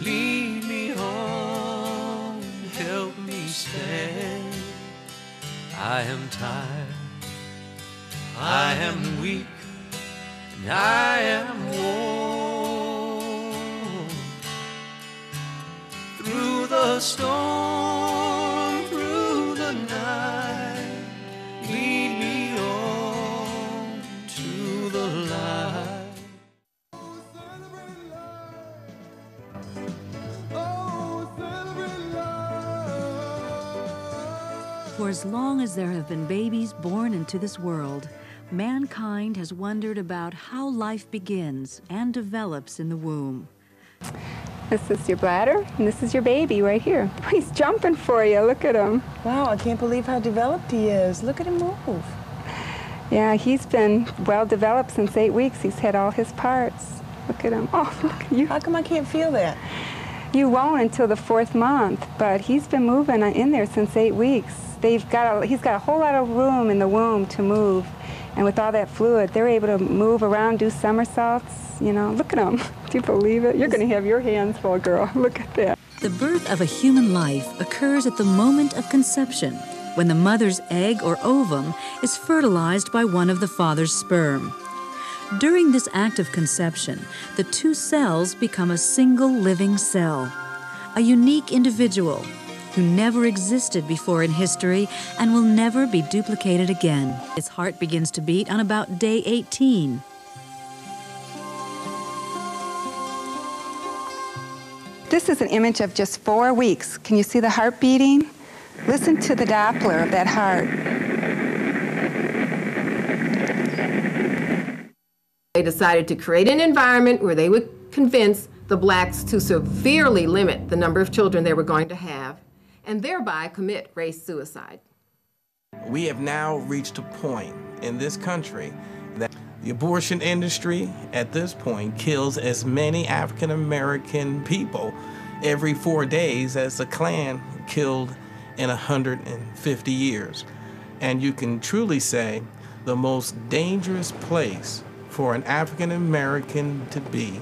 Lead me on, help me stand. I am tired, I am weak, and I am worn. Through the storm, through the night, lead me on to the light. For as long as there have been babies born into this world, mankind has wondered about how life begins and develops in the womb. This is your bladder, and this is your baby right here. He's jumping for you. Look at him. Wow, I can't believe how developed he is. Look at him move. Yeah, he's been well developed since 8 weeks. He's had all his parts. Look at him. Oh, look at you. How come I can't feel that? You won't until the 4th month, but he's been moving in there since 8 weeks. He's got a whole lot of room in the womb to move, and with all that fluid, they're able to move around, do somersaults. You know, look at him. Do you believe it? You're going to have your hands full, girl. Look at that. The birth of a human life occurs at the moment of conception, when the mother's egg or ovum is fertilized by one of the father's sperm. During this act of conception, the two cells become a single living cell, a unique individual who never existed before in history and will never be duplicated again. Its heart begins to beat on about day 18. This is an image of just 4 weeks. Can you see the heart beating? Listen to the Doppler of that heart. They decided to create an environment where they would convince the blacks to severely limit the number of children they were going to have, and thereby commit race suicide. We have now reached a point in this country that the abortion industry at this point kills as many African American people every 4 days as the Klan killed in 150 years. And you can truly say the most dangerous place for an African American to be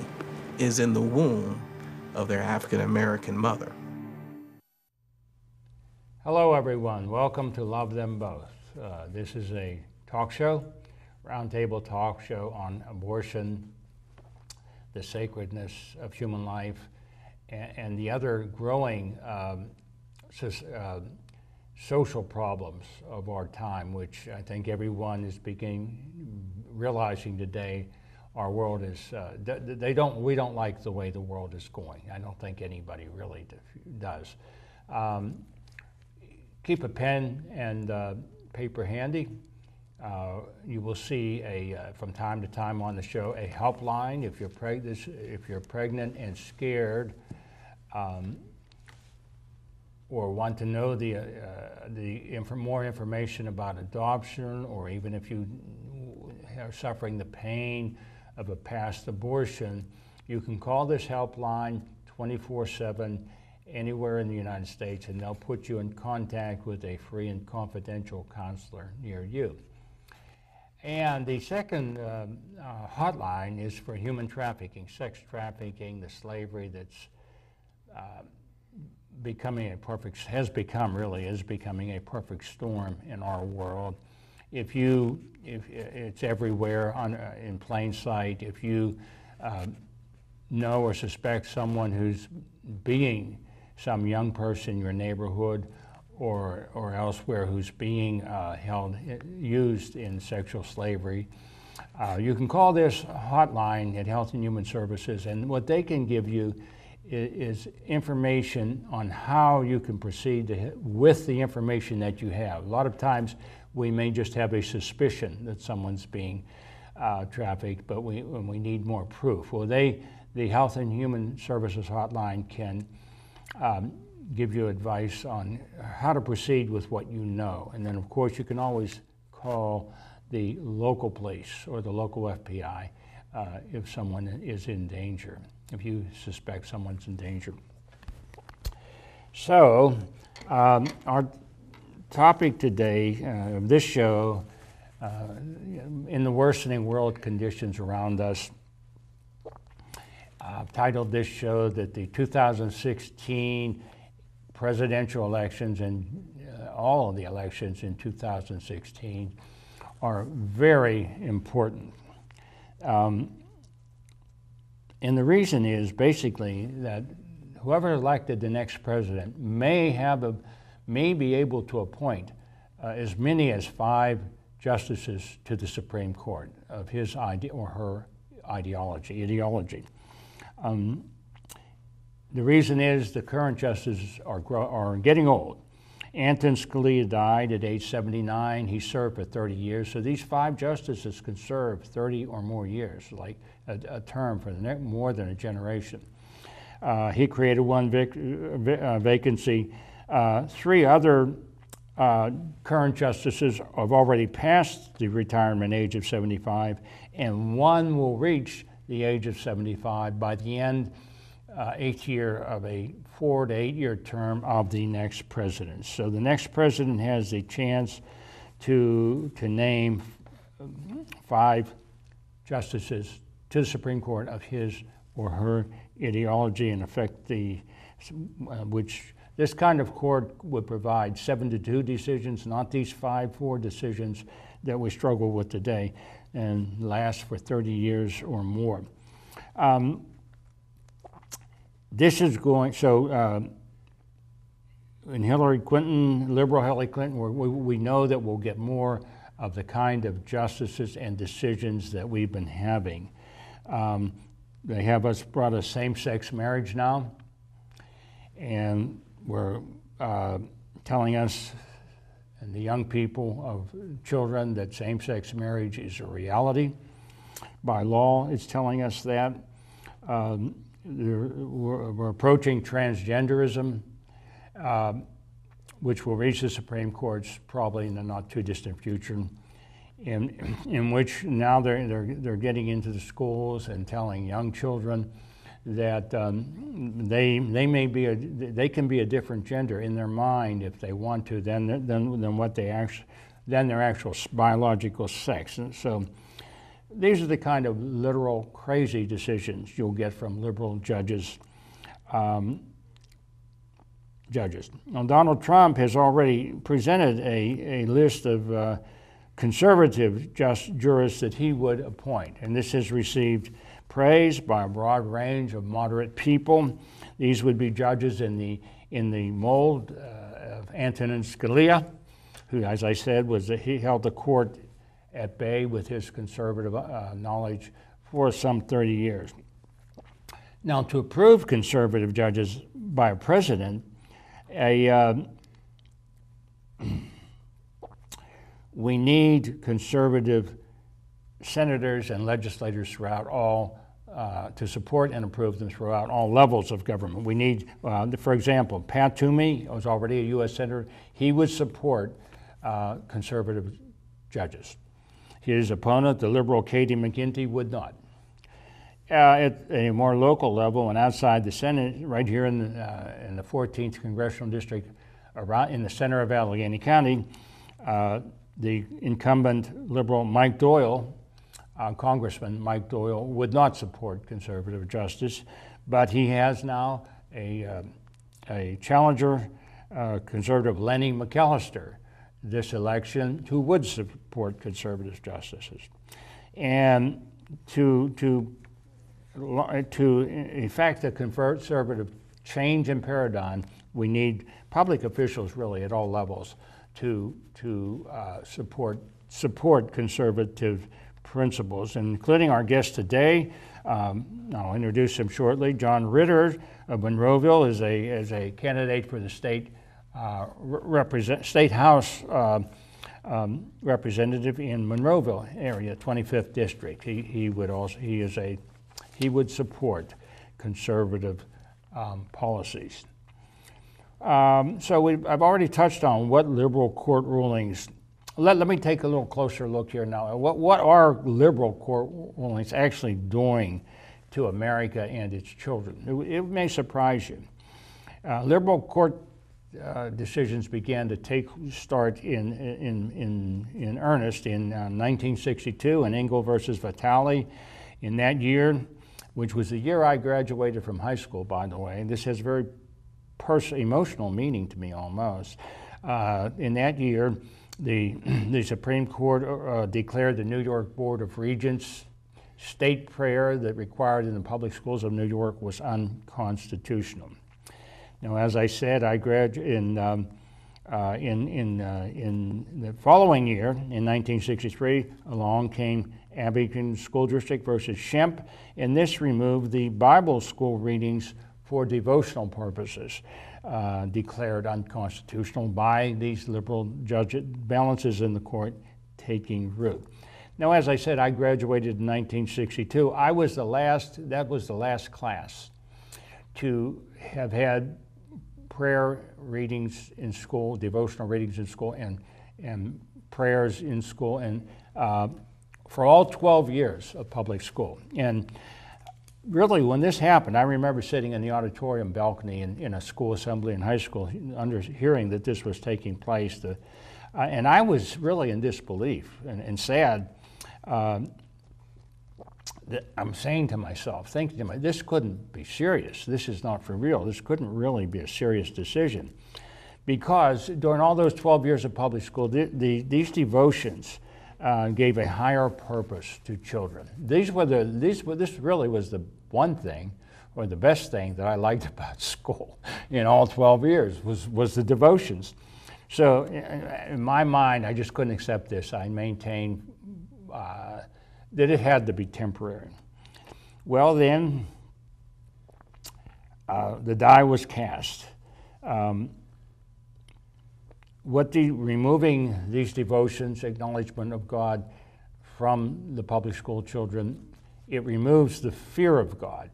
is in the womb of their African American mother. Hello everyone, welcome to Love Them Both. This is a talk show, roundtable talk show on abortion, the sacredness of human life, and the other growing social problems of our time, which I think everyone is realizing today. Our world is, we don't like the way the world is going. I don't think anybody really does. Keep a pen and paper handy. You will see from time to time on the show a helpline if you're pregnant and scared, or want to know more information about adoption, or even if you are suffering the pain of a past abortion, you can call this helpline 24/7 anywhere in the United States, and they'll put you in contact with a free and confidential counselor near you. And the second hotline is for human trafficking, sex trafficking, the slavery that's becoming a perfect storm in our world. If it's everywhere in plain sight. If you know or suspect someone who's being some young person in your neighborhood or elsewhere who's being used in sexual slavery, you can call this hotline at Health and Human Services, and what they can give you is information on how you can proceed with the information that you have. A lot of times we may just have a suspicion that someone's being trafficked, but we need more proof. Well, the Health and Human Services hotline can give you advice on how to proceed with what you know. And then, of course, you can always call the local police or the local FBI if someone is in danger, if you suspect someone's in danger. So, our topic today of this show, in the worsening world conditions around us, I've titled this show that the 2016 presidential elections and all of the elections in 2016 are very important. And the reason is basically that whoever elected the next president may be able to appoint as many as 5 justices to the Supreme Court of his or her ideology. The reason is the current justices are getting old. Antonin Scalia died at age 79. He served for 30 years. So these 5 justices can serve 30 or more years, like a term for more than a generation. He created 1 vacancy. 3 other current justices have already passed the retirement age of 75, and 1 will reach the age of 75 by the end 8th year of a 4 to 8 year term of the next president. So the next president has the chance to name 5 justices to the Supreme Court of his or her ideology and affect which this kind of court would provide 7-2 decisions, not these 5-4 decisions that we struggle with today and last for 30 years or more. This is going, in Hillary Clinton, liberal Hillary Clinton, we know that we'll get more of the kind of justices and decisions that we've been having. They have brought us same-sex marriage now, and we're telling us and the young people of children that same-sex marriage is a reality. By law, it's telling us that. We're approaching transgenderism, which will reach the Supreme Courts probably in the not too distant future, in which now they're getting into the schools and telling young children that they can be a different gender in their mind if they want to than their actual biological sex. And so these are the kind of literal crazy decisions you'll get from liberal judges. Now, Donald Trump has already presented a list of conservative jurists that he would appoint, and this has received praise by a broad range of moderate people. These would be judges in the mold of Antonin Scalia, who, as I said, he held the court at bay with his conservative knowledge for some 30 years. Now, to approve conservative judges by a president, we need conservative senators and legislators throughout all to support and approve them throughout all levels of government. We need, for example, Pat Toomey was already a U.S. Senator. He would support conservative judges. His opponent, the liberal Katie McGinty, would not. At a more local level and outside the Senate, right here in the 14th Congressional District, around in the center of Allegheny County, the incumbent liberal Mike Doyle, Congressman Mike Doyle, would not support conservative justice, but he has now a challenger, conservative Lenny McAllister, this election, who would support conservative justices. And to effect a conservative change in paradigm, we need public officials really at all levels to support conservative principles, including our guest today. I'll introduce him shortly. John Ritter of Monroeville is a candidate for the state House representative in Monroeville area, 25th district. He would support conservative policies. So I've already touched on what liberal court rulings. Let me take a little closer look here now. What are liberal court rulings actually doing to America and its children? It may surprise you. Liberal court decisions began to start in earnest in 1962 in Engel versus Vitale. In that year, which was the year I graduated from high school, by the way. And this has very emotional meaning to me almost. In that year, the Supreme Court declared the New York Board of Regents state prayer that required in the public schools of New York was unconstitutional. Now, as I said, I graduated in the following year, in 1963, along came Abington School District versus Shemp, and this removed the Bible school readings for devotional purposes, declared unconstitutional by these liberal balances in the court taking root. Now, as I said, I graduated in 1962. That was the last class to have had prayer readings in school, devotional readings in school, and prayers in school, and for all 12 years of public school. And really, when this happened, I remember sitting in the auditorium balcony in a school assembly in high school, hearing that this was taking place. And I was really in disbelief and sad. I'm saying to myself, thinking to myself, this couldn't be serious. This is not for real. This couldn't really be a serious decision. Because during all those 12 years of public school, these devotions gave a higher purpose to children. This really was the one thing, or the best thing, that I liked about school in all 12 years was the devotions. So in my mind, I just couldn't accept this. I maintained that it had to be temporary. Well, then, the die was cast. Removing these devotions, acknowledgement of God from the public school children, it removes the fear of God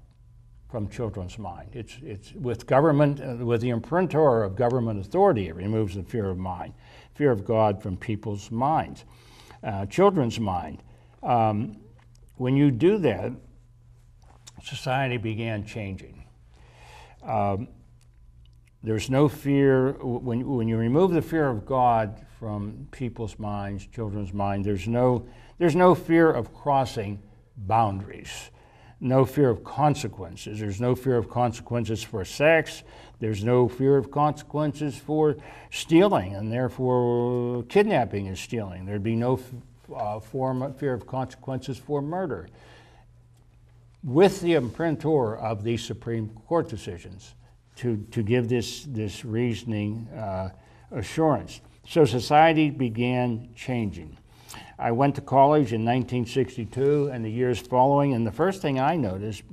from children's mind. It's with government, with the imprinter of government authority, it removes the fear of God from people's minds, children's mind. When you do that, society began changing. There's no fear, when you remove the fear of God from people's minds, children's minds, there's no fear of crossing boundaries, no fear of consequences. There's no fear of consequences for sex. There's no fear of consequences for stealing, and therefore kidnapping is stealing. There'd be no fear of consequences for murder. With the imprinter of these Supreme Court decisions to give this reasoning assurance. So society began changing. I went to college in 1962 and the years following, and the first thing I noticed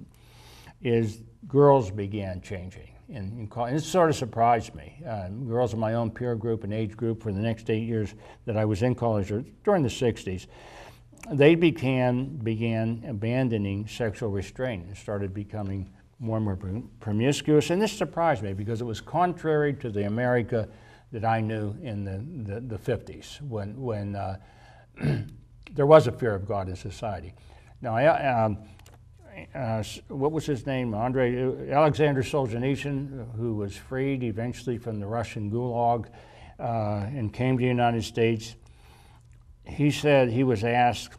is girls began changing. And it sort of surprised me. Girls in my own peer group and age group for the next 8 years that I was in college, or during the 60s, they began abandoning sexual restraint and started becoming more and more promiscuous. And this surprised me because it was contrary to the America that I knew in the 50s, when there was a fear of God in society. Now, what was his name? Alexander Solzhenitsyn, who was freed eventually from the Russian Gulag and came to the United States. He said, he was asked,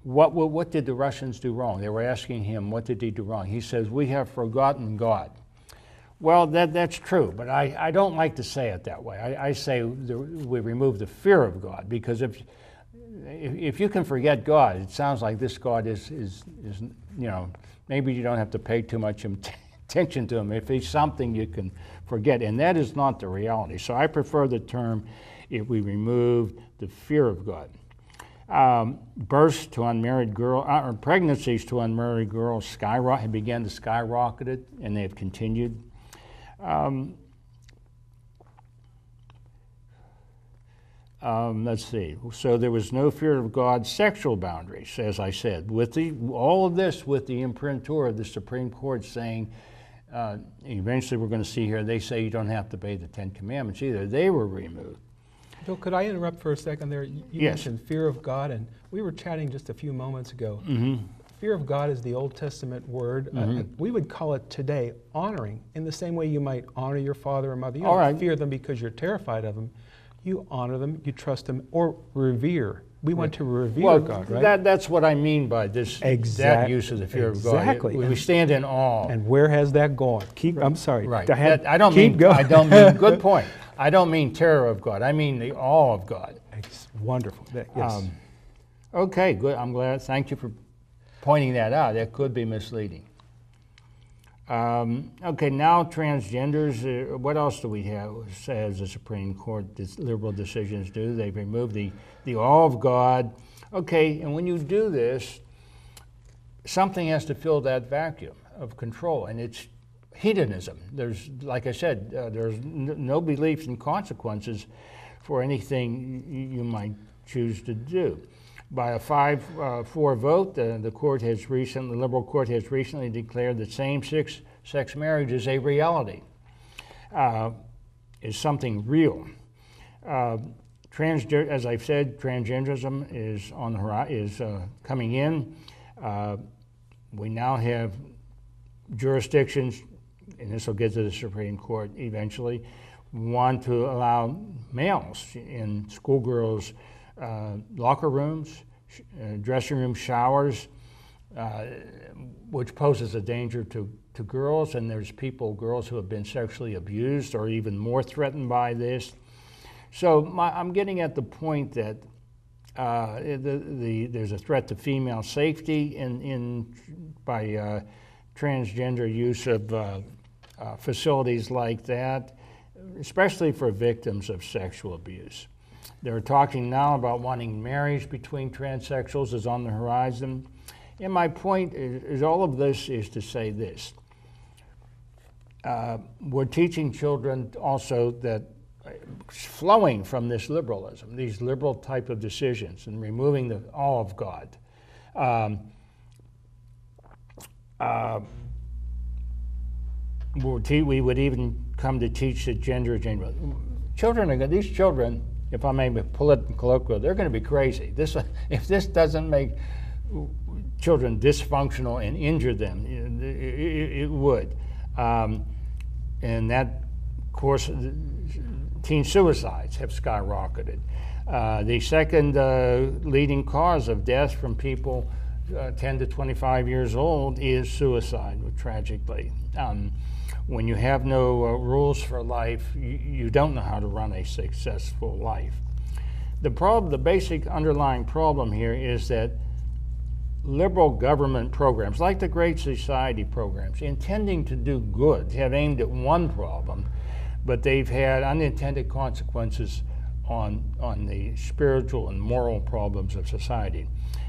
what did the Russians do wrong? They were asking him, what did he do wrong? He says, we have forgotten God. Well, that's true, but I don't like to say it that way. I say we remove the fear of God, because if you can forget God, it sounds like this God is maybe you don't have to pay too much attention to him. If he's something you can forget, and that is not the reality. So I prefer the term, if we remove the fear of God. Births to unmarried girls, or pregnancies to unmarried girls began to skyrocket, and they have continued. Let's see. So there was no fear of God. Sexual boundaries, as I said, all of this with the imprinter of the Supreme Court saying, eventually we're going to see here, they say you don't have to obey the 10 Commandments either. They were removed. Bill, could I interrupt for a second there? You Yes. mentioned fear of God, and we were chatting just a few moments ago. Mm-hmm. Fear of God is the Old Testament word. Mm-hmm. We would call it today honoring, in the same way you might honor your father or mother. You All don't right. fear them because you're terrified of them. You honor them, you trust them, or revere. We want to revere God, right? That's what I mean by this. That use of the fear of God. Exactly. We stand in awe. And where has that gone? I'm sorry. Right. I don't mean. Good point. I don't mean terror of God. I mean the awe of God. It's wonderful. Yes. Okay, good. I'm glad. Thank you for pointing that out. That could be misleading. Okay, now transgenders. What else do we have? Says the Supreme Court, liberal decisions do. They remove the awe of God. Okay, and when you do this, something has to fill that vacuum of control, and it's hedonism. There's, like I said, there's no belief in consequences for anything you might choose to do. By a 5-4 vote, the liberal court has recently declared that same-sex marriage is a reality, is something real. As I've said, transgenderism is on the horizon, coming in. We now have jurisdictions, and this will get to the Supreme Court eventually, want to allow males in schoolgirls' locker rooms, dressing room showers, which poses a danger to girls, and there's girls who have been sexually abused or even more threatened by this. So I'm getting at the point that there's a threat to female safety by transgender use of facilities like that, especially for victims of sexual abuse. They're talking now about wanting marriage between transsexuals is on the horizon. And my point is all of this is to say this. We're teaching children also that flowing from this liberalism, these liberal type of decisions, and removing the awe of God, we would even come to teach that gender. These children, if I may pull it colloquial, they're going to be crazy. If this doesn't make children dysfunctional and injure them, it would. And that, of course, teen suicides have skyrocketed. The second leading cause of death from people 10 to 25 years old is suicide, tragically. When you have no rules for life, you don't know how to run a successful life. The basic underlying problem here is that liberal government programs, like the Great Society programs, intending to do good, have aimed at one problem, but they've had unintended consequences on the spiritual and moral problems of society.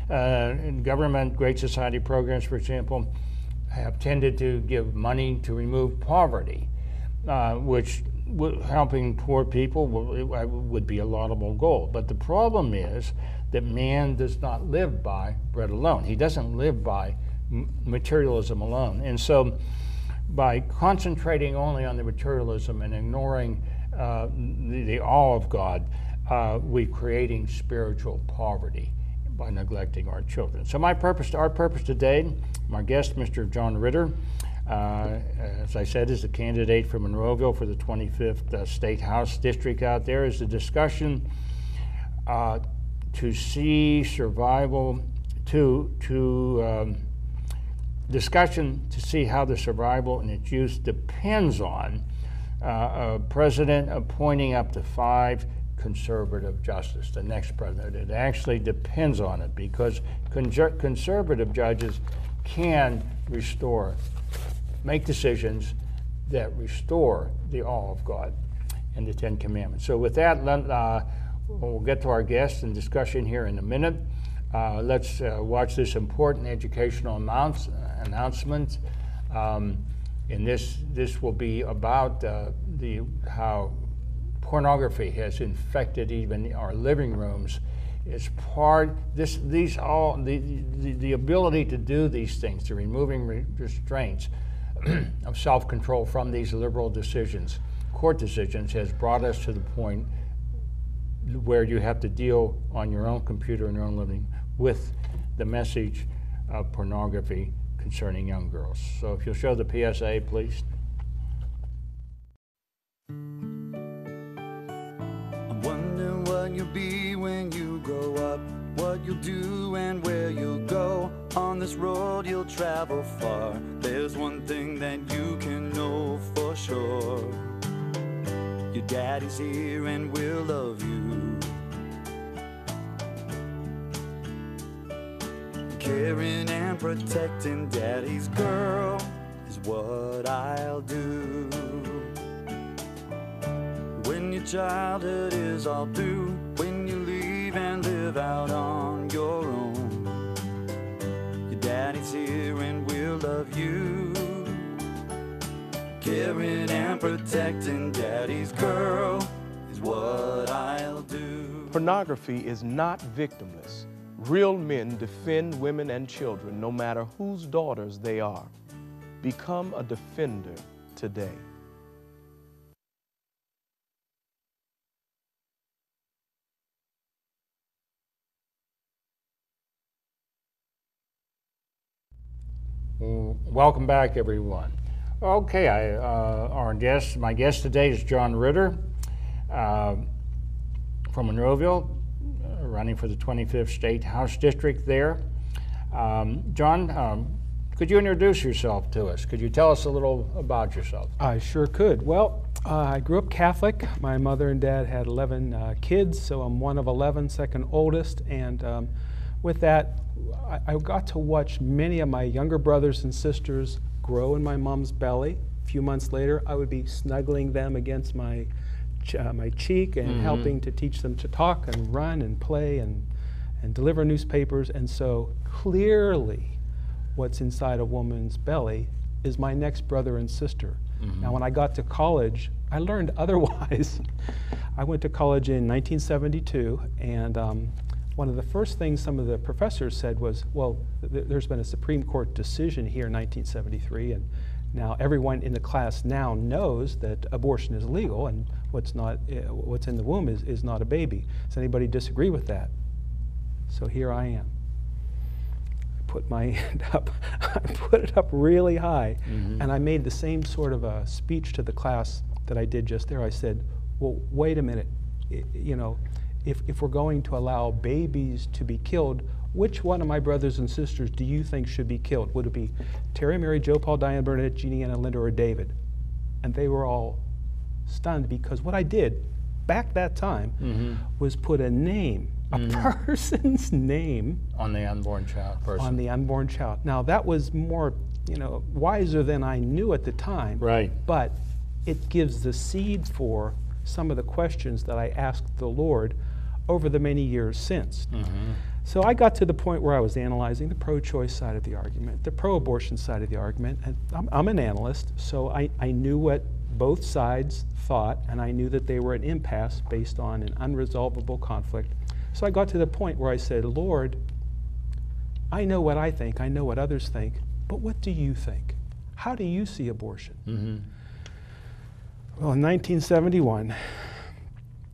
In government, Great Society programs, for example, have tended to give money to remove poverty, which helping poor people would be a laudable goal. But the problem is that man does not live by bread alone. He doesn't live by materialism alone. And so by concentrating only on the materialism and ignoring the awe of God, we're creating spiritual poverty by neglecting our children. So our purpose today, my guest, Mr. John Ritter, as I said, is a candidate for Monroeville for the 25th State House District out there, is a discussion to see survival, discussion to see how the survival and its use depends on a president appointing up to 5 conservative justices, the next president. It actually depends on it because conservative judges can make decisions that restore the awe of God and the 10 Commandments. So with that, we'll get to our guests and discussion here in a minute. Let's watch this important educational announcement. And this will be about how pornography has infected even our living rooms. It's the ability to do these things, to removing restraints of self-control from these liberal decisions, court decisions, has brought us to the point where you have to deal on your own computer in your own living with the message of pornography concerning young girls. So if you'll show the PSA, please. Wondering what you'll be when you grow up. what you'll do and where you'll go. On this road you'll travel far. There's one thing that you can know for sure. Your daddy's here and will love you. Caring and protecting daddy's girl is what I'll do. When your childhood is all through, when you leave and live out on your own, your daddy's here and will love you. Caring and protecting daddy's girl is what I'll do. Pornography is not victimless. Real men defend women and children no matter whose daughters they are. Become a defender today. Welcome back, everyone. Okay, my guest today is John Ritter from Monroeville, running for the 25th State House District there. John, could you introduce yourself to us? Could you tell us a little about yourself? I sure could. Well, I grew up Catholic. My mother and dad had 11 kids, so I'm one of 11, second oldest, and with that, I got to watch many of my younger brothers and sisters grow in my mom's belly. A few months later, I would be snuggling them against my cheek and helping to teach them to talk and run and play and deliver newspapers. And so clearly what's inside a woman's belly is my next brother and sister. Now when I got to college, I learned otherwise. I went to college in 1972, and one of the first things some of the professors said was, well, there's been a Supreme Court decision here in 1973, and now everyone in the class now knows that abortion is legal, and what's in the womb is not a baby. Does anybody disagree with that? So here I am. I put my hand up, I put it up really high, and I made the same sort of a speech to the class that I did just there. I said, well, wait a minute, you know, if we're going to allow babies to be killed, which one of my brothers and sisters do you think should be killed? Would it be Terry, Mary, Joe, Paul, Diane, Bernadette, Jeannie, Anna, Linda, or David? And they were all stunned, because what I did back that time was put a name, a person's name on the unborn child person. On the unborn child. Now that was more, wiser than I knew at the time. Right. But it gives the seed for some of the questions that I asked the Lord over the many years since. So I got to the point where I was analyzing the pro-choice side of the argument, the pro-abortion side of the argument, and I'm an analyst, so I knew what both sides thought, and I knew that they were an impasse based on an unresolvable conflict. So I got to the point where I said, Lord, I know what I think, I know what others think, but what do you think? How do you see abortion? Well, in 1971,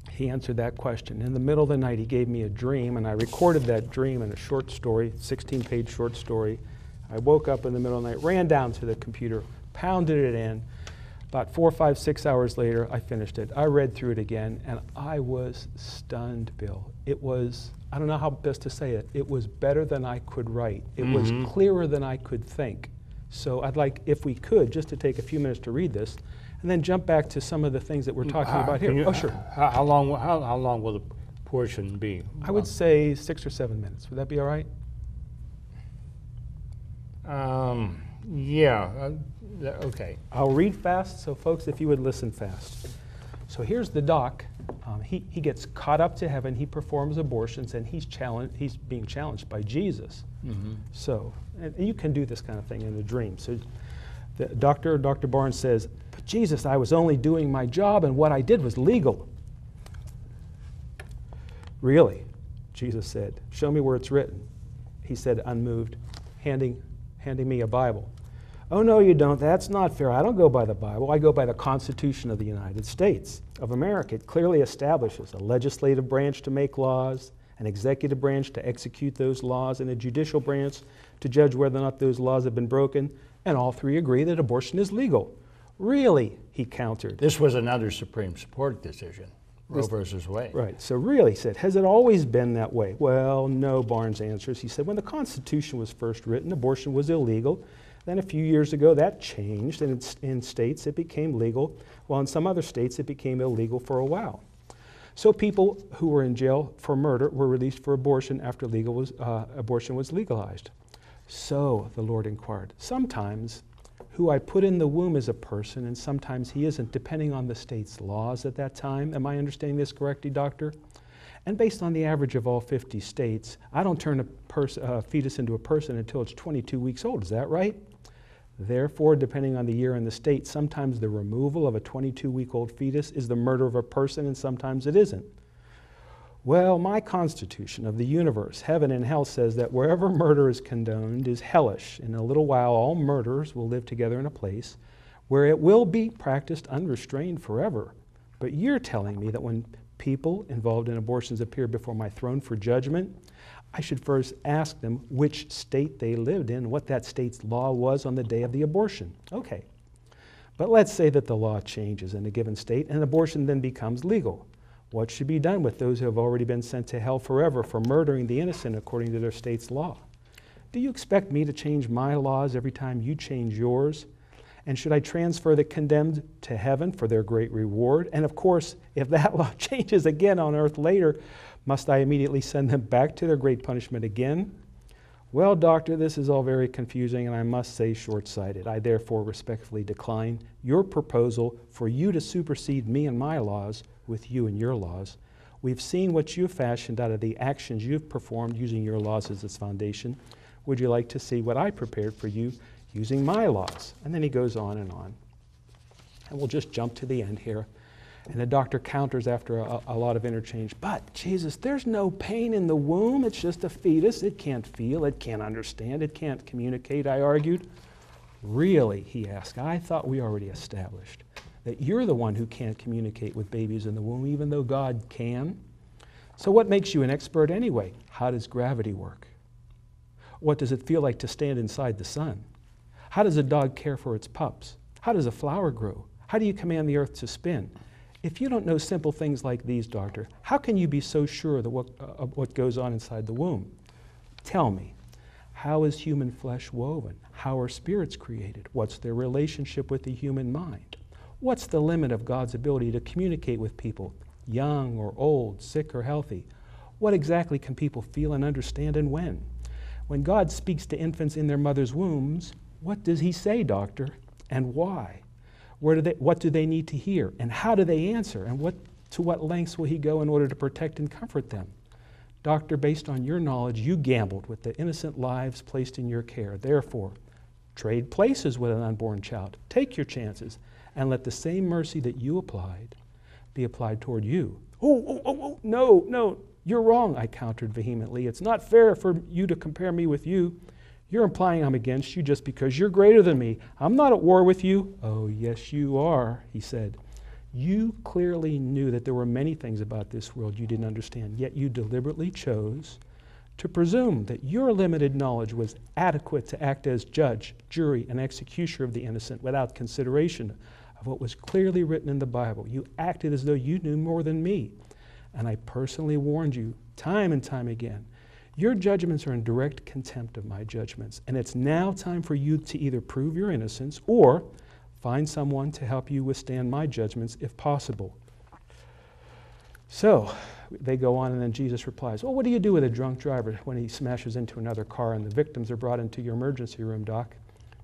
he answered that question. In the middle of the night, he gave me a dream, and I recorded that dream in a short story, 16-page short story. I woke up in the middle of the night, ran down to the computer, pounded it in. About 4, 5, 6 hours later, I finished it. I read through it again, and I was stunned, Bill. It was, I don't know how best to say it, it was better than I could write. It was clearer than I could think. So I'd like, if we could, just to take a few minutes to read this, and then jump back to some of the things that we're talking about here. Sure. How long will the portion be? I would say 6 or 7 minutes. Would that be all right? Yeah. Okay. I'll read fast, so folks, if you would listen fast. So here's the doc. He gets caught up to heaven. He performs abortions, and he's being challenged by Jesus. So, and you can do this kind of thing in a dream. So, Dr. Barnes says, "But Jesus, I was only doing my job, and what I did was legal." "Really?" Jesus said. "Show me where it's written." He said, unmoved, handing me a Bible. "Oh, no, you don't. That's not fair. I don't go by the Bible. I go by the Constitution of the United States of America. It clearly establishes a legislative branch to make laws, an executive branch to execute those laws, and a judicial branch to judge whether or not those laws have been broken, and all three agree that abortion is legal." "Really?" he countered. This was another Supreme Court decision. Roe versus Wade. Right. So really, he said, has it always been that way? Well, no, Barnes answers. He said, when the Constitution was first written, abortion was illegal. Then a few years ago, that changed, and in states it became legal, while in some other states it became illegal for a while. So people who were in jail for murder were released for abortion after abortion was legalized. So, the Lord inquired, sometimes who I put in the womb is a person, and sometimes he isn't, depending on the state's laws at that time. Am I understanding this correctly, doctor? And based on the average of all 50 states, I don't turn a fetus into a person until it's 22 weeks old. Is that right? Therefore, depending on the year and the state, sometimes the removal of a 22-week-old fetus is the murder of a person, and sometimes it isn't. Well, my constitution of the universe, heaven and hell, says that wherever murder is condoned is hellish. In a little while, all murderers will live together in a place where it will be practiced unrestrained forever. But you're telling me that when people involved in abortions appear before my throne for judgment, I should first ask them which state they lived in, what that state's law was on the day of the abortion. Okay. But let's say that the law changes in a given state and abortion then becomes legal. What should be done with those who have already been sent to hell forever for murdering the innocent according to their state's law? Do you expect me to change my laws every time you change yours? And should I transfer the condemned to heaven for their great reward? And of course, if that law changes again on earth later, must I immediately send them back to their great punishment again? Well, doctor, this is all very confusing and I must say short-sighted. I therefore respectfully decline your proposal for you to supersede me and my laws with you and your laws. We've seen what you've fashioned out of the actions you've performed using your laws as its foundation. Would you like to see what I prepared for you using my laws? And then he goes on. And we'll just jump to the end here. And the doctor counters after a lot of interchange. But, Jesus, there's no pain in the womb. It's just a fetus. It can't feel. It can't understand. It can't communicate, I argued. Really, he asked, I thought we already established that you're the one who can't communicate with babies in the womb, even though God can. So what makes you an expert anyway? How does gravity work? What does it feel like to stand inside the sun? How does a dog care for its pups? How does a flower grow? How do you command the earth to spin? If you don't know simple things like these, doctor, how can you be so sure of what goes on inside the womb? Tell me, how is human flesh woven? How are spirits created? What's their relationship with the human mind? What's the limit of God's ability to communicate with people, young or old, sick or healthy? What exactly can people feel and understand, and when? When God speaks to infants in their mother's wombs, what does he say, doctor, and why? What do they need to hear, and how do they answer, and to what lengths will he go in order to protect and comfort them? Doctor, based on your knowledge, you gambled with the innocent lives placed in your care. Therefore, trade places with an unborn child. Take your chances, and let the same mercy that you applied be applied toward you. No, you're wrong, I countered vehemently. It's not fair for you to compare me with you. You're implying I'm against you just because you're greater than me. I'm not at war with you. Oh, yes, you are, he said. You clearly knew that there were many things about this world you didn't understand, yet you deliberately chose to presume that your limited knowledge was adequate to act as judge, jury, and executioner of the innocent without consideration of what was clearly written in the Bible. You acted as though you knew more than me. And I personally warned you time and time again. Your judgments are in direct contempt of my judgments, and it's now time for you to either prove your innocence or find someone to help you withstand my judgments if possible. So they go on, and then Jesus replies, well, what do you do with a drunk driver when he smashes into another car and the victims are brought into your emergency room, Doc?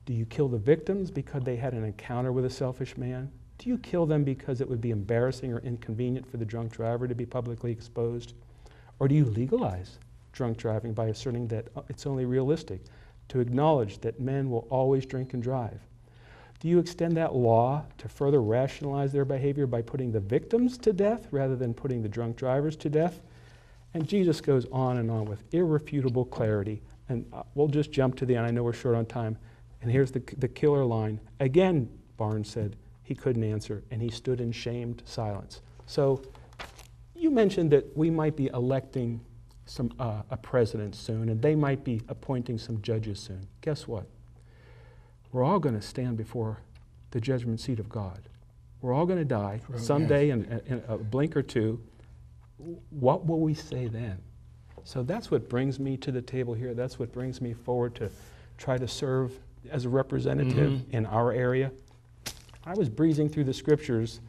Do you kill the victims because they had an encounter with a selfish man? Do you kill them because it would be embarrassing or inconvenient for the drunk driver to be publicly exposed? Or do you legalize drunk driving by asserting that it's only realistic to acknowledge that men will always drink and drive? Do you extend that law to further rationalize their behavior by putting the victims to death rather than putting the drunk drivers to death? And Jesus goes on and on with irrefutable clarity. And we'll just jump to the end. I know we're short on time. And here's the killer line. Again, Barnes said, he couldn't answer, and he stood in shamed silence. So you mentioned that we might be electing a president soon, and they might be appointing some judges soon. Guess what? We're all going to stand before the judgment seat of God. We're all going to die someday in a blink or two. What will we say then? So that's what brings me to the table here. That's what brings me forward to try to serve as a representative in our area. I was breezing through the scriptures,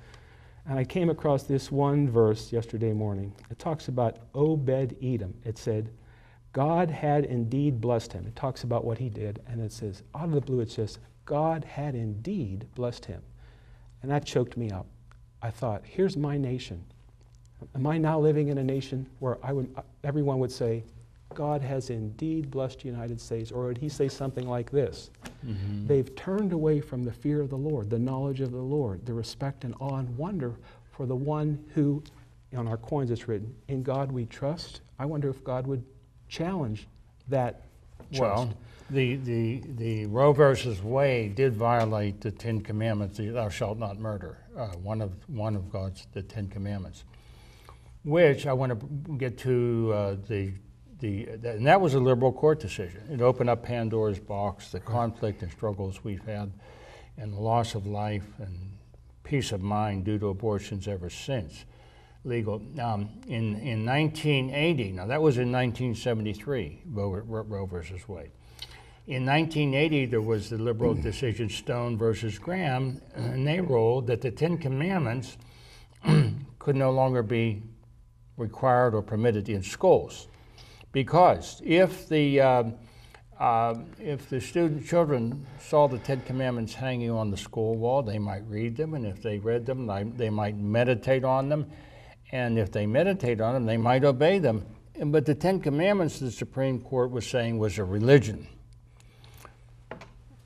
and I came across this one verse yesterday morning. It talks about Obed-Edom. It said, God had indeed blessed him. It talks about what he did, and it says, out of the blue it says, God had indeed blessed him. And that choked me up. I thought, here's my nation. Am I now living in a nation where everyone would say, God has indeed blessed the United States? Or would he say something like this? They've turned away from the fear of the Lord, the knowledge of the Lord, the respect and awe and wonder for the one who, on our coins it's written, in God we trust. I wonder if God would challenge that trust. Well, the Roe versus Wade did violate the Ten Commandments, thou shalt not murder, one of God's, the Ten Commandments, which I want to get to and that was a liberal court decision. It opened up Pandora's box, the conflict and struggles we've had, and the loss of life and peace of mind due to abortions ever since. Legal. In 1980, now that was in 1973, Roe versus Wade. In 1980, there was the liberal decision Stone versus Graham, and they ruled that the Ten Commandments could no longer be required or permitted in schools, because if the children saw the Ten Commandments hanging on the school wall, they might read them, and if they read them, they might meditate on them, and if they meditate on them, they might obey them. But the Ten Commandments, the Supreme Court was saying, was a religion.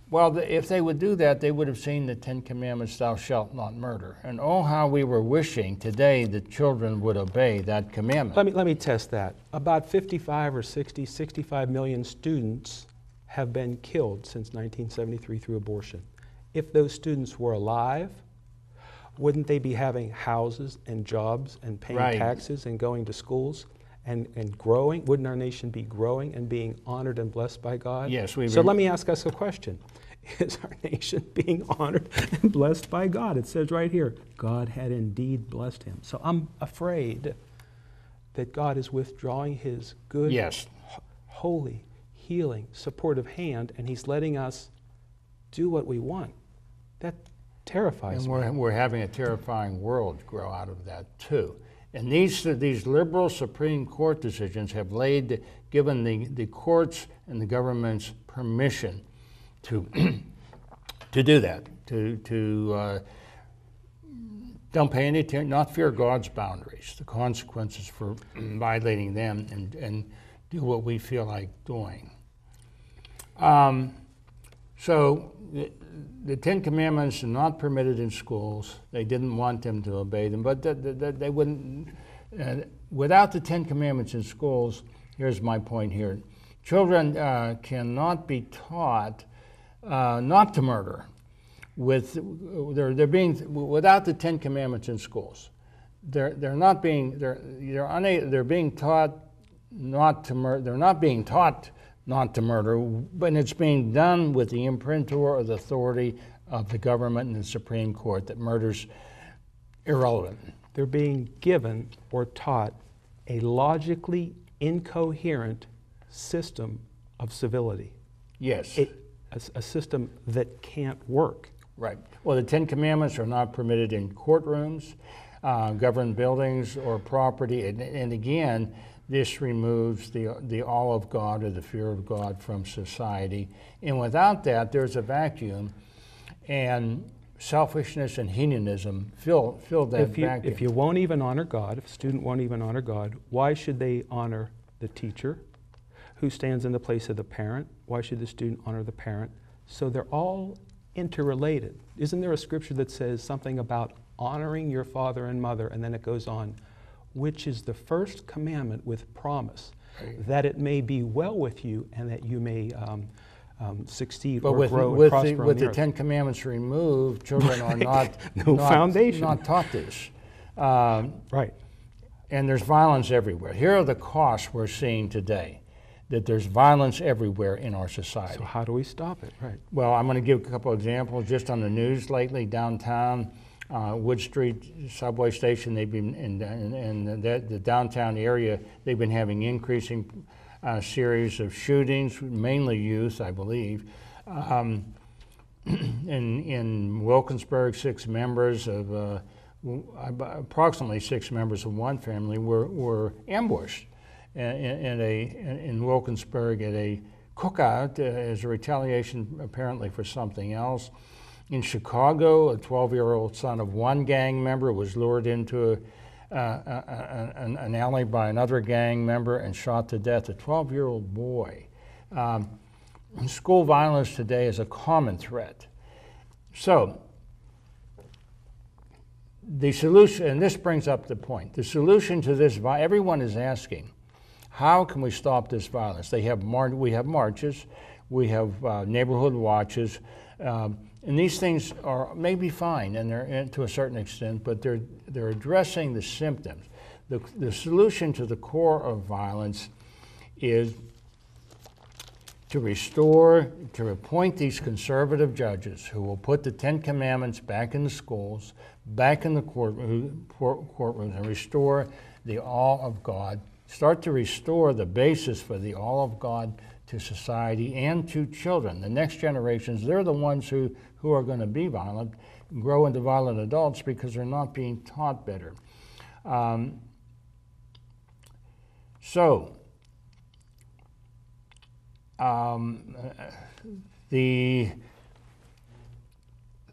Well, if they would do that, they would have seen the Ten Commandments, thou shalt not murder. And oh, how we were wishing today that children would obey that commandment. Let me test that. About 55 or 65 million students have been killed since 1973 through abortion. If those students were alive, wouldn't they be having houses and jobs and paying taxes and going to schools and growing? Wouldn't our nation be growing and being honored and blessed by God? Yes. So let me ask us a question. Is our nation being honored and blessed by God? It says right here, God had indeed blessed him. So I'm afraid that God is withdrawing his good, holy, healing, supportive hand, and he's letting us do what we want. That terrifies me. And we're having a terrifying world grow out of that too. And these liberal Supreme Court decisions have given the courts and the governments permission to do that, to don't pay any attention, not fear God's boundaries, the consequences for violating them, and do what we feel like doing. So the Ten Commandments are not permitted in schools. They didn't want them to obey them, but they wouldn't. Without the Ten Commandments in schools, here's my point here. Children cannot be taught not to murder. They're without the Ten Commandments in schools. They're being taught not to murder. They're not being taught not to murder, but it's being done with the imprimatur or the authority of the government and the Supreme Court that murder's irrelevant. They're being given or taught a logically incoherent system of civility. Yes. A system that can't work. Right. Well, the Ten Commandments are not permitted in courtrooms, government buildings, or property. And again, this removes the awe of God or the fear of God from society. And without that, there's a vacuum, and selfishness and hedonism fill that vacuum. If you won't even honor God, if a student won't even honor God, why should they honor the teacher who stands in the place of the parent? Why should the student honor the parent? So they're all interrelated. Isn't there a scripture that says something about honoring your father and mother, and then it goes on, which is the first commandment with promise, that it may be well with you and that you may succeed or grow and prosper on the earth. With the Ten Commandments removed, children are not taught this. Right. And there's violence everywhere. Here are the costs we're seeing today, that there's violence everywhere in our society. So how do we stop it? Right. Well, I'm going to give a couple examples just on the news lately. Downtown, Wood Street subway station, they've been in the downtown area, they've been having increasing series of shootings, mainly youth, I believe. In Wilkinsburg, approximately 6 members of one family were ambushed in Wilkinsburg at a cookout as a retaliation apparently for something else. In Chicago, a 12-year-old son of one gang member was lured into an alley by another gang member and shot to death. A 12-year-old boy. School violence today is a common threat. So, the solution, and this brings up the point, the solution to this, everyone is asking, how can we stop this violence? We have marches, we have neighborhood watches, and these things are maybe fine, and they're to a certain extent, but they're addressing the symptoms. The solution to the core of violence is to appoint these conservative judges who will put the 10 Commandments back in the schools, back in the courtrooms, and restore the awe of God. Start to restore the basis for the awe of God to society and to children. The next generations, they're the ones who are going to be violent, grow into violent adults because they're not being taught better. The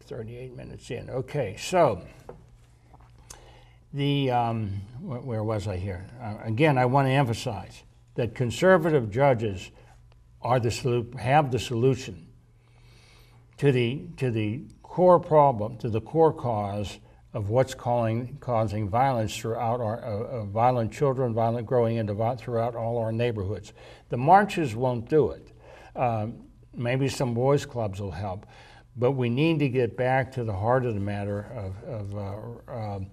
38 minutes in. Okay, so where was I here? Again, I want to emphasize that conservative judges have the solution to the core problem, to the core cause of what's causing violence throughout our violent children, throughout all our neighborhoods. The marches won't do it. Maybe some boys' clubs will help, but we need to get back to the heart of the matter of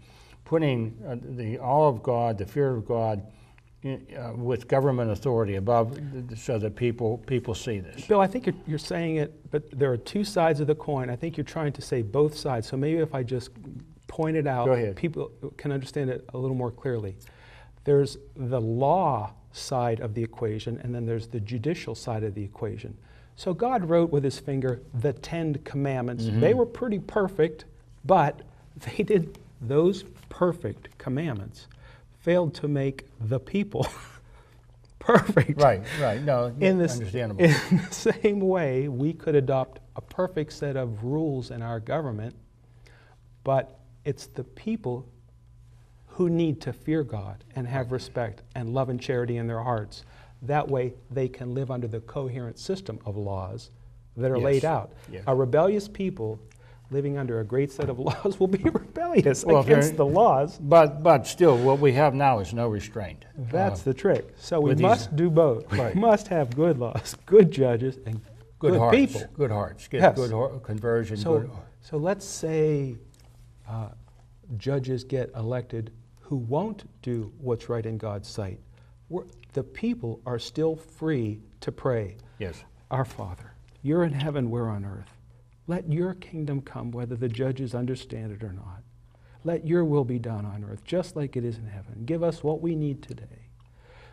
putting the awe of God, the fear of God, with government authority above, so that people see this. Bill, I think you're saying it, but there are two sides of the coin. I think you're trying to say both sides. So maybe if I just point it out, people can understand it a little more clearly. There's the law side of the equation, and then there's the judicial side of the equation. So God wrote with his finger the 10 Commandments. Mm-hmm. They were pretty perfect, but they did those perfect commandments failed to make the people perfect. Right. No, understandable. In the same way, we could adopt a perfect set of rules in our government, but it's the people who need to fear God and have respect and love and charity in their hearts. That way, they can live under the coherent system of laws that are laid out. Yes. A rebellious people living under a great set of laws will be rebellious against the laws. But still, what we have now is no restraint. That's the trick. So we must do both. Right. We must have good laws, good judges, and good hearts, people. Good hearts. Get good conversion. So let's say judges get elected who won't do what's right in God's sight. The people are still free to pray. Yes. Our Father, you're in heaven, we're on earth. Let your kingdom come, whether the judges understand it or not. Let your will be done on earth, just like it is in heaven. Give us what we need today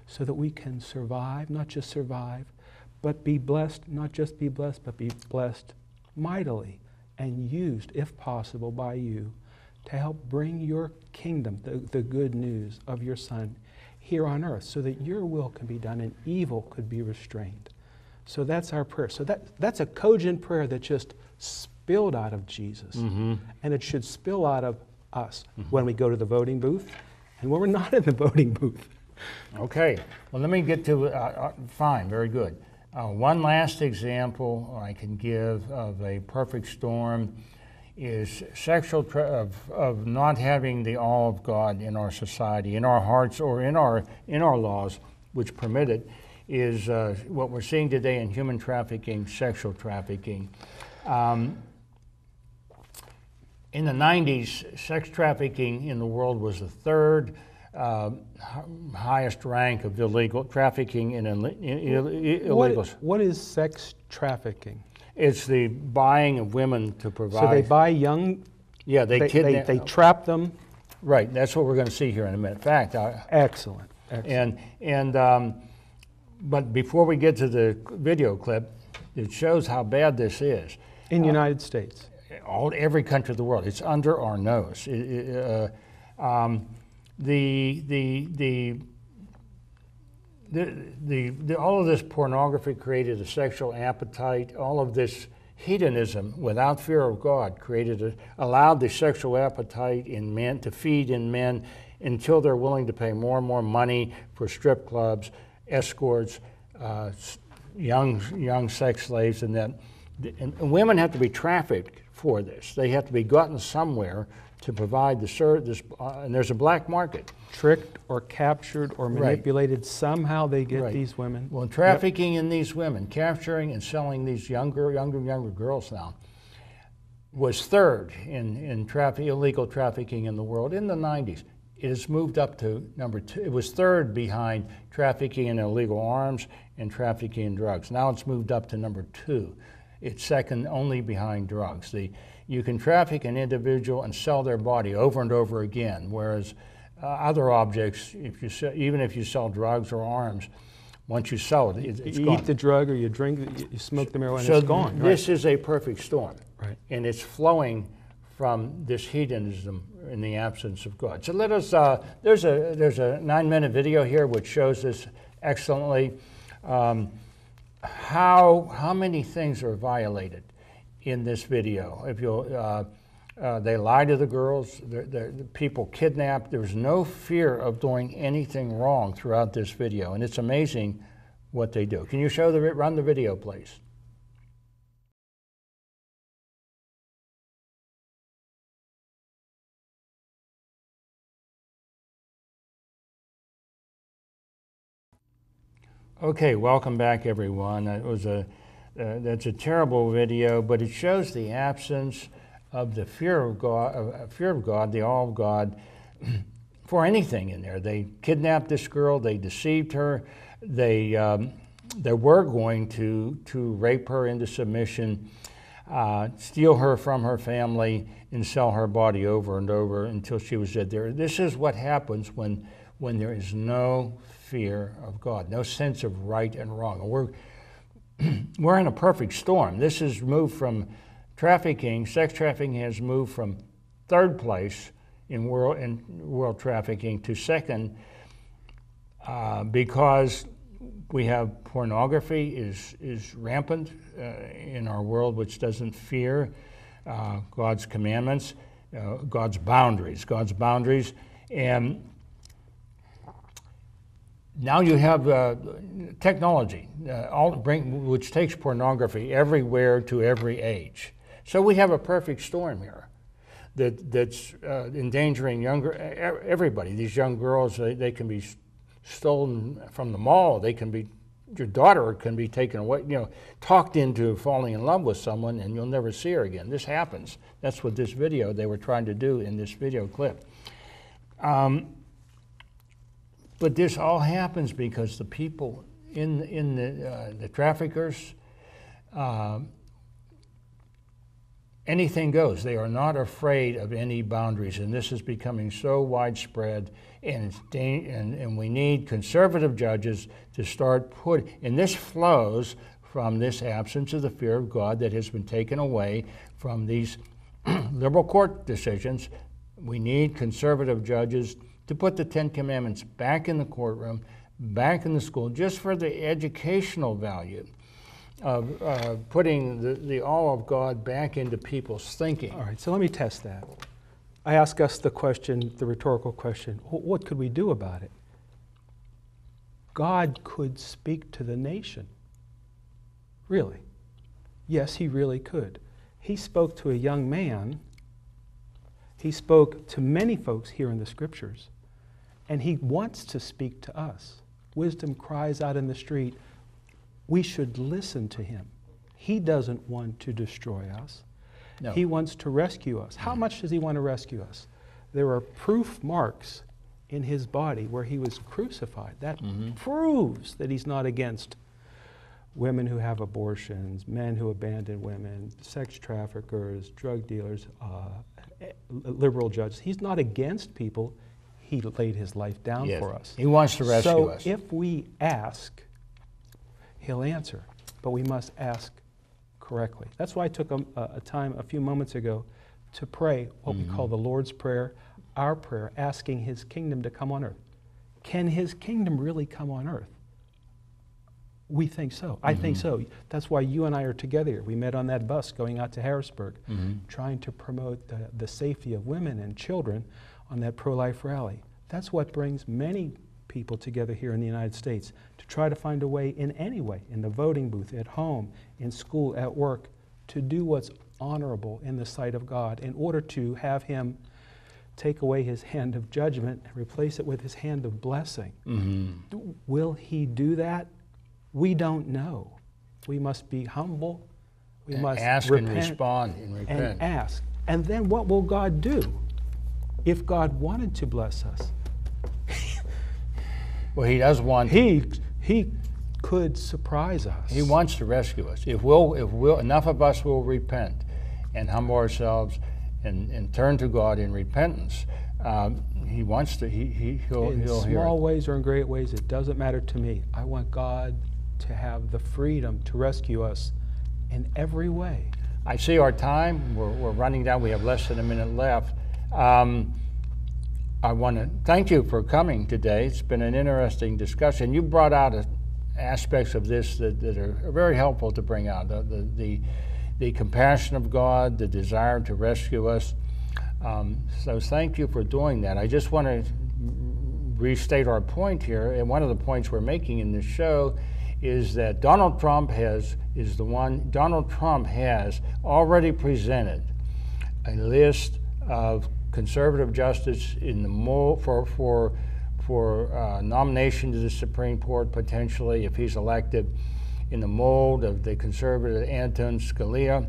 so that we can survive, not just survive, but be blessed, not just be blessed, but be blessed mightily and used, if possible, by you to help bring your kingdom, the good news of your Son, here on earth so that your will can be done and evil could be restrained. So that's our prayer. So that's a cogent prayer that just spilled out of Jesus. Mm-hmm. And it should spill out of us when we go to the voting booth and when we're not in the voting booth. Okay. Well, let me get to, fine, very good. One last example I can give of a perfect storm is of not having the awe of God in our society, in our hearts, or in our laws, which permit it, is what we're seeing today in human trafficking, sexual trafficking. In the 90s, sex trafficking in the world was the third highest rank of illegal trafficking in illegals. What is sex trafficking? It's the buying of women to provide. So they buy young Yeah, they trap them. Right, that's what we're going to see here in a minute. In fact, Excellent. But before we get to the video clip, it shows how bad this is. In the United States. Every country of the world. It's under our nose. All of this pornography created a sexual appetite. All of this hedonism without fear of God allowed the sexual appetite in men to feed in men until they're willing to pay more and more money for strip clubs, escorts, young sex slaves, and women have to be trafficked for this. They have to be gotten somewhere to provide this, and there's a black market. Tricked or captured or manipulated, somehow they get these women. Well, trafficking in these women, capturing and selling these younger girls now, was third in illegal trafficking in the world in the 90s. It has moved up to number 2. It was third behind trafficking in illegal arms and trafficking in drugs. Now it's moved up to number 2. It's second only behind drugs. You can traffic an individual and sell their body over and over again, whereas other objects, even if you sell drugs or arms, once you sell it, it's you gone. Eat the drug or you drink, you smoke the marijuana, so it's gone. This is a perfect storm, and it's flowing from this hedonism in the absence of God. So let us. There's a 9-minute video here which shows this excellently. How many things are violated in this video? If you'll. They lie to the girls, the people kidnapped. There's no fear of doing anything wrong throughout this video, and it's amazing what they do. Can you run the video, please? Okay, welcome back, everyone. That's a terrible video, but it shows the absence of the fear of God, the awe of God, for anything in there. They kidnapped this girl. They deceived her. They were going to rape her into submission, steal her from her family, and sell her body over and over until she was dead. This is what happens when there is no fear of God, no sense of right and wrong. We're in a perfect storm. This has moved from sex trafficking has moved from third place in world trafficking to second because we have pornography is rampant in our world, which doesn't fear God's commandments, God's boundaries, and now you have technology, which takes pornography everywhere to every age. So we have a perfect storm here that's endangering everybody. These young girls, they can be stolen from the mall. Your daughter can be taken away, talked into falling in love with someone, and you'll never see her again. This happens. That's what they were trying to do in this video clip. But this all happens because the people in the traffickers, anything goes. They are not afraid of any boundaries, and this is becoming so widespread. And we need conservative judges to start and this flows from this absence of the fear of God that has been taken away from these liberal court decisions. We need conservative judges to put the 10 Commandments back in the courtroom, back in the school, just for the educational value of putting the awe of God back into people's thinking. All right, so let me test that. I ask us the rhetorical question, what could we do about it? God could speak to the nation. Really? Yes, he really could. He spoke to a young man. He spoke to many folks here in the scriptures. And he wants to speak to us. Wisdom cries out in the street. We should listen to him. He doesn't want to destroy us. No. He wants to rescue us. How much does he want to rescue us? There are proof marks in his body where he was crucified. That proves that he's not against women who have abortions, men who abandon women, sex traffickers, drug dealers, liberal judge. He's not against people. He laid his life down for us. He wants to rescue us. So if we ask, he'll answer. But we must ask correctly. That's why I took a time a few moments ago to pray what we call the Lord's Prayer, our prayer, asking his kingdom to come on earth. Can his kingdom really come on earth? We think so. I think so. That's why you and I are together here. We met on that bus going out to Harrisburg, trying to promote the safety of women and children on that pro-life rally. That's what brings many people together here in the United States, to try to find a way, in any way, in the voting booth, at home, in school, at work, to do what's honorable in the sight of God in order to have him take away his hand of judgment and replace it with his hand of blessing. Will he do that? We don't know. We must be humble. We must ask repent and respond and repent. and ask. And then what will God do if God wanted to bless us? Well, he does want. He could surprise us. He wants to rescue us. If enough of us will repent and humble ourselves and turn to God in repentance, he wants to. He'll in hear small it. ways or in great ways, it doesn't matter to me. I want God to have the freedom to rescue us in every way. I see our time. We're running down. We have less than a minute left. I want to thank you for coming today. It's been an interesting discussion. You brought out aspects of this that are very helpful to bring out. The compassion of God, the desire to rescue us. So thank you for doing that. I just want to restate our point here, and one of the points we're making in this show is that Donald Trump has already presented a list of conservative justice in the mold for nomination to the Supreme Court, potentially if he's elected, in the mold of the conservative Antonin Scalia.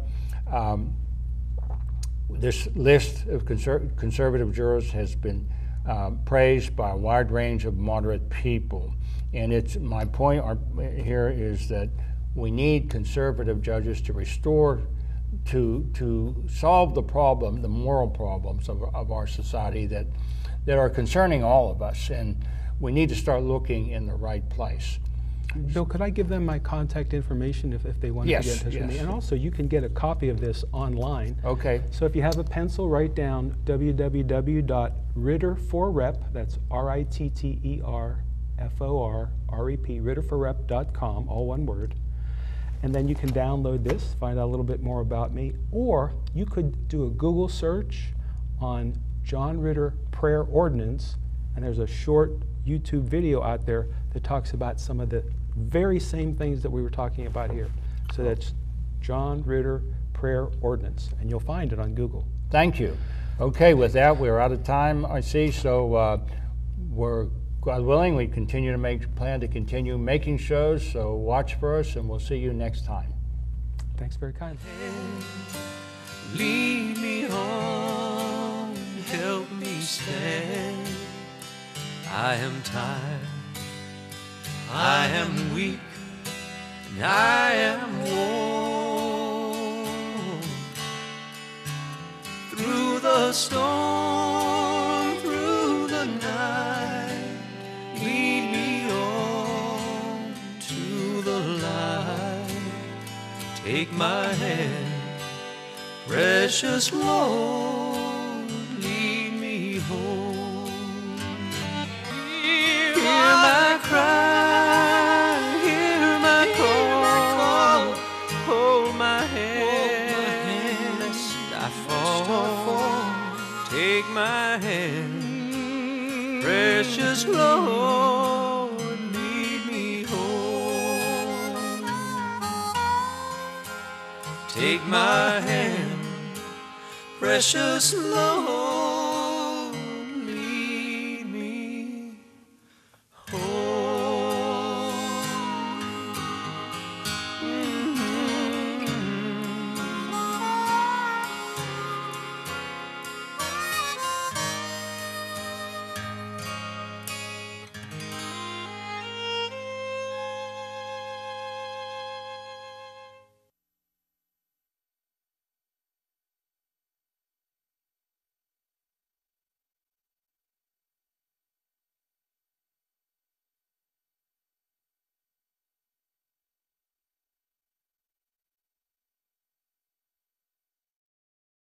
This list of conservative jurors has been praised by a wide range of moderate people. And my point here is that we need conservative judges to restore, to solve the problem, the moral problems of our society that are concerning all of us. And we need to start looking in the right place. Bill, could I give them my contact information if they want to get in touch with me? And also, you can get a copy of this online. Okay. So if you have a pencil, write down www.ritterforrep, that's RITTERFORREP, ritterforrep.com, all one word. And then you can download this, find out a little bit more about me. Or you could do a Google search on John Ritter Prayer Ordinance, and there's a short YouTube video out there that talks about some of the very same things that we were talking about here. So that's John Ritter Prayer Ordinance, and you'll find it on Google. Thank you. Okay, with that, we're out of time, I see, so God willing, we plan to continue making shows, so watch for us, and we'll see you next time. Thanks very kindly. Lead me on, help me stand. I am tired, I am weak, and I am worn. Through the storm, through the night, lead me on to the light. Take my hand, precious Lord, lead me home. Hear my cry, hear my call, hold my hand lest I fall. Take my hand, precious Lord, lead me home. Take my hand, precious Lord.